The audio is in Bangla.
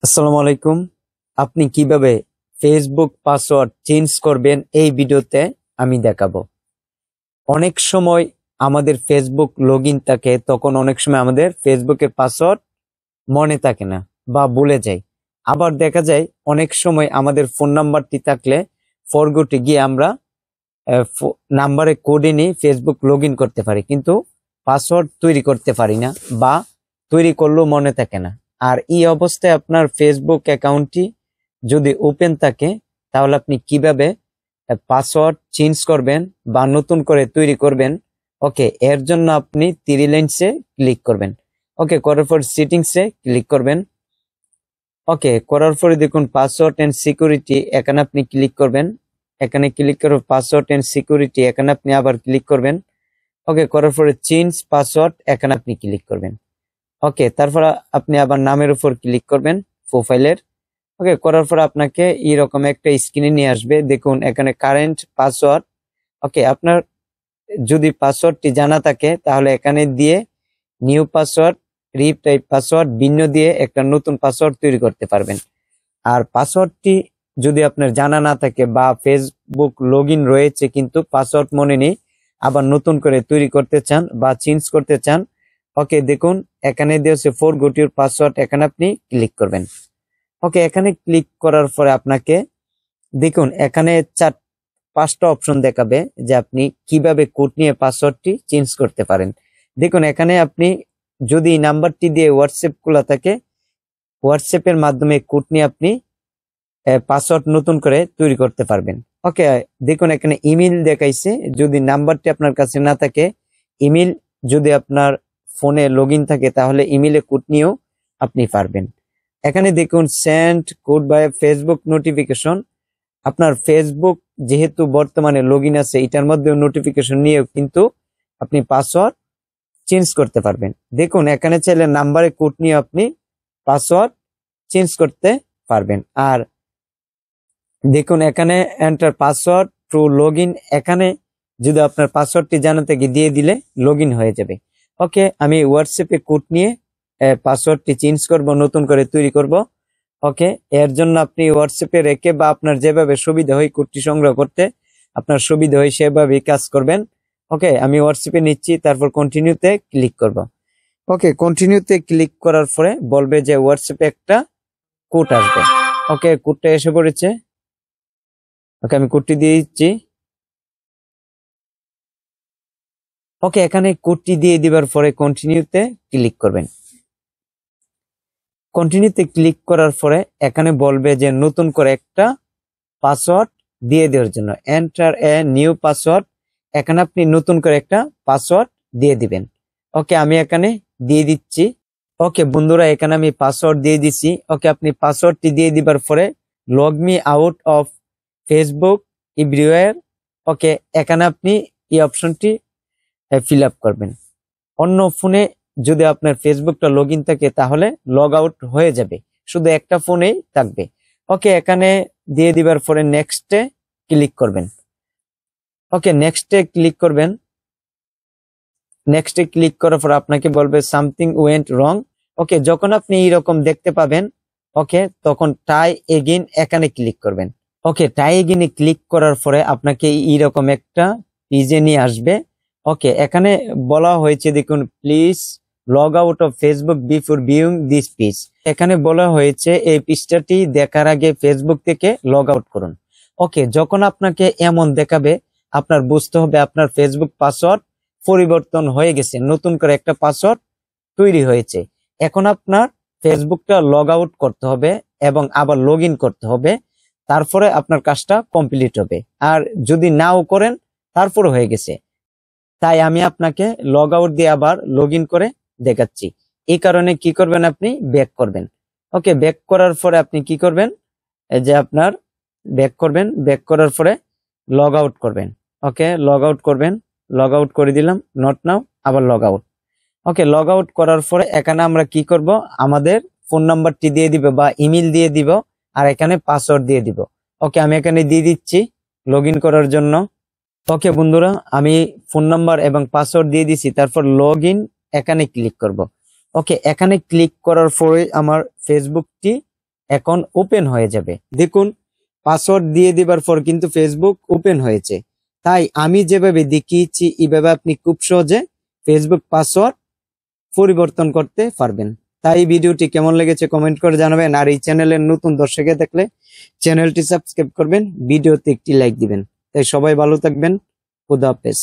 আসসালামু আলাইকুম। আপনি কিভাবে ফেসবুক পাসওয়ার্ড চেঞ্জ করবেন এই ভিডিওতে আমি দেখাবো। অনেক সময় আমাদের ফেসবুক লগইন থাকে, তখন অনেক সময় আমাদের ফেসবুকের পাসওয়ার্ড মনে থাকে না বা ভুলে যাই। আবার দেখা যায় অনেক সময় আমাদের ফোন নাম্বারটি থাকলে ফরগটে গিয়ে আমরা নাম্বারে কোডে নিয়ে ফেসবুক লগইন করতে পারি, কিন্তু পাসওয়ার্ড তৈরি করতে পারি না বা তৈরি করলেও মনে থাকে না। আর এই অবস্থায় আপনার ফেসবুক অ্যাকাউন্টটি যদি ওপেন থাকে, তাহলে আপনি কিভাবে পাসওয়ার্ড চেঞ্জ করবেন বা নতুন করে তৈরি করবেন। ওকে, এর জন্য আপনি থ্রি লাইনসে ক্লিক করবেন। ওকে, করার পর সেটিংসে ক্লিক করবেন। ওকে, করার পরে দেখুন পাসওয়ার্ড এন্ড সিকিউরিটি, এখানে আপনি ক্লিক করবেন। এখানে ক্লিক করে পাসওয়ার্ড এন্ড সিকিউরিটি, এখানে আপনি আবার ক্লিক করবেন। ওকে, করার পরে চেঞ্জ পাসওয়ার্ড, এখানে আপনি ক্লিক করবেন। ওকে, তারপর আপনি আবার নামের উপর ক্লিক করবেন প্রোফাইলের। ওকে, করার পর আপনাকে এইরকম একটা স্ক্রিনে নিয়ে আসবে। দেখুন এখানে কারেন্ট পাসওয়ার্ড। ওকে, আপনার যদি পাসওয়ার্ডটি জানা থাকে তাহলে এখানে দিয়ে নিউ পাসওয়ার্ড, রিটাইপ পাসওয়ার্ড, ভিন্ন দিয়ে একটা নতুন পাসওয়ার্ড তৈরি করতে পারবেন। আর পাসওয়ার্ডটি যদি আপনার জানা না থাকে বা ফেসবুক লগইন রয়েছে কিন্তু পাসওয়ার্ড মনে নেই, আবার নতুন করে তৈরি করতে চান বা চেঞ্জ করতে চান, ওকে দেখুন এখানে দিয়েছে ফরগট ইউর পাসওয়ার্ড, এখানে আপনি ক্লিক করবেন। ওকে, এখানে ক্লিক করার পরে আপনাকে দেখুন এখানে পাঁচটা অপশন দেখাবে যে আপনি কিভাবে কোড নিয়ে পাসওয়ার্ডটি চেঞ্জ করতে পারেন। দেখুন এখানে আপনি যদি নাম্বারটি দিয়ে হোয়াটসঅ্যাপ খোলা থাকে, হোয়াটসঅ্যাপের মাধ্যমে কোড নিয়ে আপনি পাসওয়ার্ড নতুন করে তৈরি করতে পারবেন। ওকে, দেখুন এখানে ইমেল দেখাইছে। যদি নাম্বারটি আপনার কাছে না থাকে, ইমেল যদি আপনার ফোনে লগইন থাকে তাহলে ইমেলে কোড নিয়েও আপনি পারবেন। এখানে দেখুন send code by Facebook notification, আপনার ফেসবুক যেহেতু বর্তমানে লগইন আছে, এটার মধ্যে নোটিফিকেশন নিয়েও কিন্তু আপনি পাসওয়ার্ড চেঞ্জ করতে পারবেন। দেখুন এখানে চাইলে নাম্বারে কোড নিয়ে আপনি পাসওয়ার্ড চেঞ্জ করতে পারবেন। আর দেখুন এখানে এন্টার পাসওয়ার্ড টু লগইন, এখানে যদি আপনার পাসওয়ার্ডটি জানা থেকে দিয়ে দিলে লগইন হয়ে যাবে। ওকে, আমি হোয়াটসঅ্যাপে কোড নিয়ে পাসওয়ার্ডটি চেঞ্জ করব, নতুন করে তৈরি করব। ওকে, এর জন্য আপনি হোয়াটসঅ্যাপে রেখে বা আপনার যেভাবে সুবিধা হয় কোডটি সংগ্রহ করতে আপনার সুবিধা হয় সেভাবেই কাজ করবেন। ওকে, আমি হোয়াটসঅ্যাপে নিচ্ছি, তারপর কন্টিনিউতে ক্লিক করব। ওকে, কন্টিনিউতে ক্লিক করার পরে বলবে যে হোয়াটসঅ্যাপে একটা কোড আসবে। ওকে, কোডটা এসে পড়েছে। ওকে, আমি কোডটি দিয়ে দিচ্ছি। ওকে, এখানে কোডটি দিয়ে দিবার পরে কন্টিনিউতে ক্লিক করবেন। কন্টিনিউতে ক্লিক করার পরে এখানে বলবে যে নতুন করে একটা পাসওয়ার্ড দিয়ে দেওয়ার জন্য এন্টার এ নিউ পাসওয়ার্ড, এখানে আপনি নতুন করে একটা পাসওয়ার্ড দিয়ে দিবেন। ওকে, আমি এখানে দিয়ে দিচ্ছি। ওকে বন্ধুরা, এখানে আমি পাসওয়ার্ড দিয়ে দিচ্ছি। ওকে, আপনি পাসওয়ার্ডটি দিয়ে দিবার পরে log me out of Facebook everywhere, okay এখানে আপনি এই অপশনটি ফিল আপ করবেন। অন্য ফোনে যদি আপনার ফেসবুকটা লগইন থাকে তাহলে লগ আউট হয়ে যাবে, শুধু একটা ফোনেই থাকবে। ওকে, এখানে দিয়ে দিবার পরে নেক্সটে ক্লিক করবেন। ওকে, নেক্সটে ক্লিক করবেন। নেক্সটে ক্লিক করার পর আপনাকে বলবে সামথিং ওয়েন্ট রং। ওকে, যখন আপনি এইরকম দেখতে পাবেন, ওকে তখন ট্রাই এগেইন এখানে ক্লিক করবেন। ওকে, ট্রাই এগেইনে ক্লিক করার পরে আপনাকে এইরকম একটা পেজে নিয়ে আসবে। ওকে, এখানে বলা হয়েছে দেখুন please log out of Facebook before viewing this page, এখানে বলা হয়েছে এই পৃষ্ঠাটি দেখার আগে ফেসবুক থেকে লগ আউট করুন। ওকে, যখন আপনাকে এমন দেখাবে আপনার বুঝতে হবে আপনার ফেসবুক পাসওয়ার্ড পরিবর্তন হয়ে গেছে, নতুন করে একটা পাসওয়ার্ড তৈরি হয়েছে। এখন আপনার ফেসবুকটা লগ আউট করতে হবে এবং আবার লগ ইন করতে হবে, তারপরে আপনার কাজটা কমপ্লিট হবে। আর যদি নাও করেন তারপরে হয়ে গেছে, তাই আমি আপনাকে লগ আউট দিয়ে আবার লগ ইন করে দেখাচ্ছি। এই কারণে কি করবেন, আপনি ব্যাক করবেন। ওকে, ব্যাক করার পরে আপনি কি করবেন, এই যে আপনার ব্যাক করবেন, ব্যাক করার পরে লগ আউট করবেন। ওকে, লগ আউট করবেন, লগ আউট করে দিলাম, নট নাও, আবার লগ আউট। ওকে, লগ আউট করার পরে এখানে আমরা কি করব, আমাদের ফোন নাম্বারটি দিয়ে দিব বা ইমেল দিয়ে দিব, আর এখানে পাসওয়ার্ড দিয়ে দিব। ওকে, আমি এখানে দিয়ে দিচ্ছি লগ ইন করার জন্য। ওকে বন্ধুরা, আমি ফোন নাম্বার এবং পাসওয়ার্ড দিয়ে দিছি, তারপর লগ ইন এখানে ক্লিক করব। ওকে, এখানে ক্লিক করার পরে আমার ফেসবুকটি এখন ওপেন হয়ে যাবে। দেখুন পাসওয়ার্ড দিয়ে দেবার পর কিন্তু ফেসবুক ওপেন হয়েছে। তাই আমি যেভাবে দেখিয়েছি এইভাবে আপনি খুব সহজে ফেসবুক পাসওয়ার্ড পরিবর্তন করতে পারবেন। তাই ভিডিওটি কেমন লেগেছে কমেন্ট করে জানাবেন। আর এই চ্যানেলের নতুন দর্শকে দেখলে চ্যানেলটি সাবস্ক্রাইব করবেন, ভিডিওতে একটি লাইক দিবেন। তাই সবাই ভালো থাকবেন। খুদা হাফেজ।